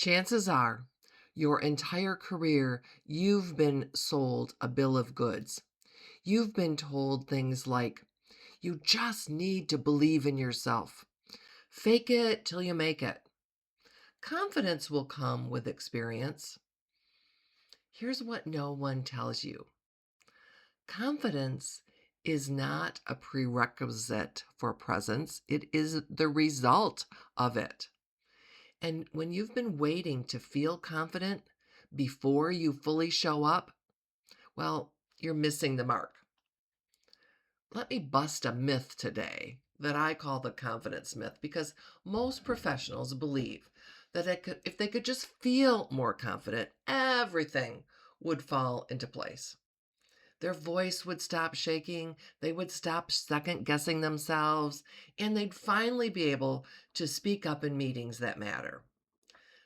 Chances are your entire career, you've been sold a bill of goods. You've been told things like, you just need to believe in yourself. Fake it till you make it. Confidence will come with experience. Here's what no one tells you: confidence is not a prerequisite for presence, it is the result of it. And when you've been waiting to feel confident before you fully show up, well, you're missing the mark. Let me bust a myth today that I call the confidence myth, because most professionals believe that if they could just feel more confident, everything would fall into place. Their voice would stop shaking, they would stop second guessing themselves, and they'd finally be able to speak up in meetings that matter.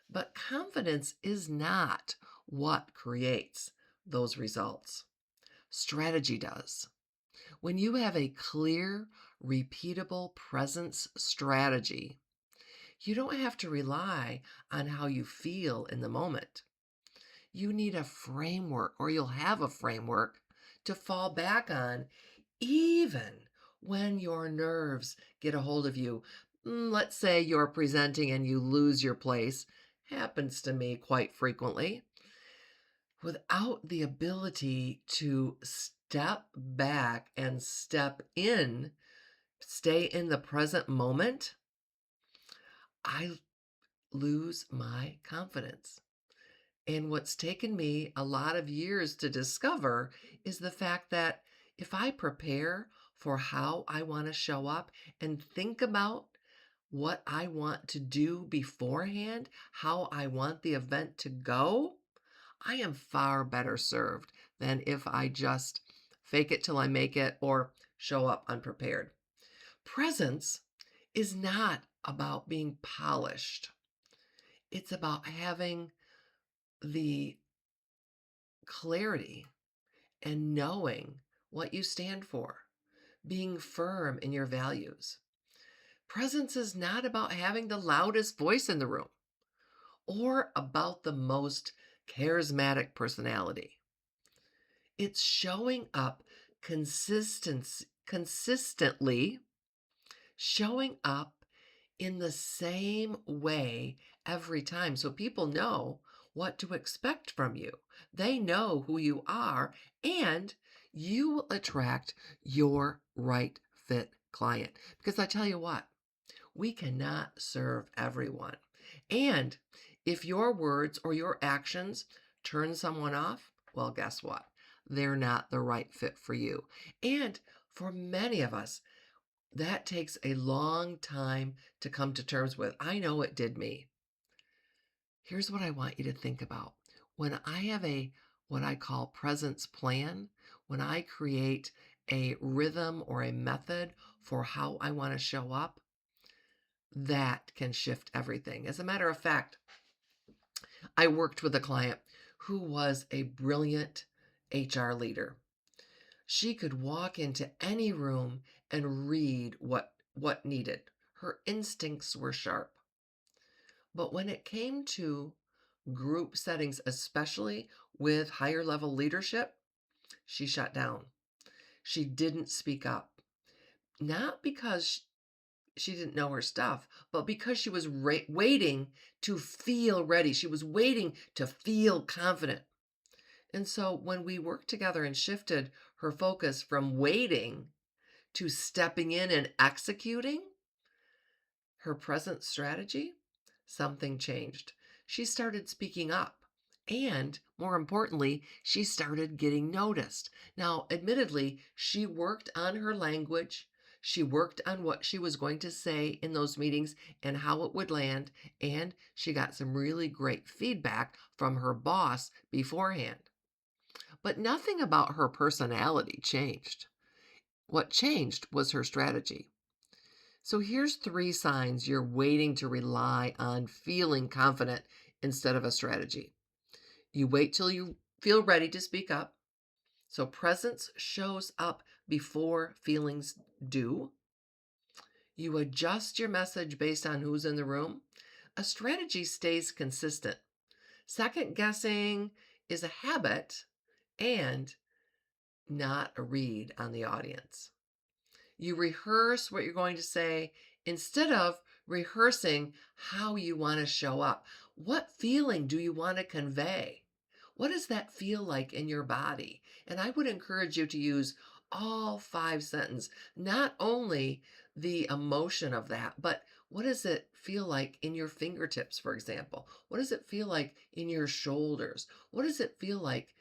But confidence is not what creates those results. Strategy does. When you have a clear, repeatable presence strategy, you don't have to rely on how you feel in the moment. You need a framework, or you'll have a framework to fall back on, even when your nerves get a hold of you. Let's say you're presenting and you lose your place. Happens to me quite frequently. Without the ability to step back and step in, stay in the present moment, I lose my confidence. And what's taken me a lot of years to discover is the fact that if I prepare for how I want to show up and think about what I want to do beforehand, how I want the event to go, I am far better served than if I just fake it till I make it or show up unprepared. Presence is not about being polished. It's about having the clarity and knowing what you stand for, being firm in your values. Presence is not about having the loudest voice in the room or about the most charismatic personality. It's showing up consistently, showing up in the same way every time, so people know what to expect from you. They know who you are, and you will attract your right fit client. Because I tell you what, we cannot serve everyone. And if your words or your actions turn someone off, well, guess what? They're not the right fit for you. And for many of us, that takes a long time to come to terms with. I know it did me. Here's what I want you to think about. When I have a what I call presence plan, when I create a rhythm or a method for how I want to show up, that can shift everything. As a matter of fact, I worked with a client who was a brilliant HR leader. She could walk into any room and read what needed. Her instincts were sharp. But when it came to group settings, especially with higher level leadership, she shut down. She didn't speak up. Not because she didn't know her stuff, but because she was waiting to feel ready. She was waiting to feel confident. And so when we worked together and shifted her focus from waiting to stepping in and executing her present strategy, something changed. She started speaking up. And more importantly, she started getting noticed. Now, admittedly, she worked on her language. She worked on what she was going to say in those meetings and how it would land. And she got some really great feedback from her boss beforehand. But nothing about her personality changed. What changed was her strategy. So here's three signs you're waiting to rely on feeling confident instead of a strategy. You wait till you feel ready to speak up. So presence shows up before feelings do. You adjust your message based on who's in the room. a strategy stays consistent. Second guessing is a habit and not a read on the audience. You rehearse what you're going to say instead of rehearsing how you want to show up. What feeling do you want to convey? What does that feel like in your body? And I would encourage you to use all 5 sentences, not only the emotion of that, but what does it feel like in your fingertips, for example? What does it feel like in your shoulders? What does it feel like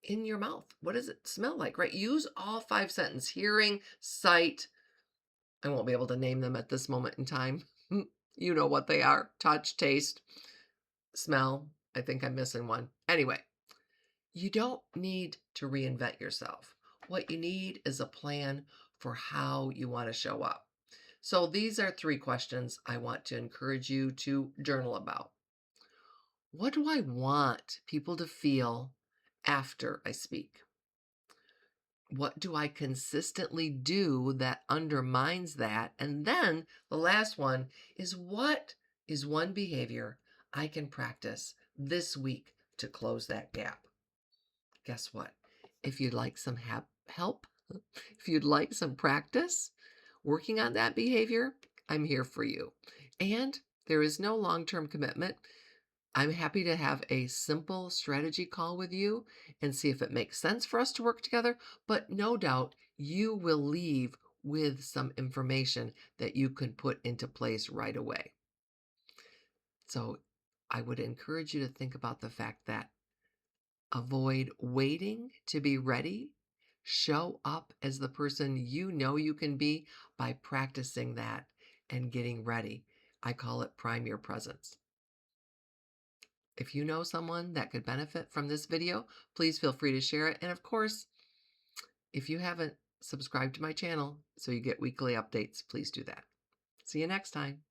in your mouth? What does it smell like, right? Use all 5 sentences: hearing, sight. I won't be able to name them at this moment in time. You know what they are: touch, taste, smell. I think I'm missing one. Anyway, you don't need to reinvent yourself. What you need is a plan for how you want to show up. So these are 3 questions I want to encourage you to journal about. What do I want people to feel after I speak? What do I consistently do that undermines that? And then the last one is, what is one behavior I can practice this week to close that gap? Guess what? If you'd like some help, if you'd like some practice working on that behavior, I'm here for you. And there is no long-term commitment. I'm happy to have a simple strategy call with you and see if it makes sense for us to work together. But no doubt you will leave with some information that you can put into place right away. So I would encourage you to think about the fact that avoid waiting to be ready. Show up as the person you know you can be by practicing that and getting ready. I call it prime your presence. If you know someone that could benefit from this video, please feel free to share it. And of course, if you haven't subscribed to my channel so you get weekly updates, please do that. See you next time.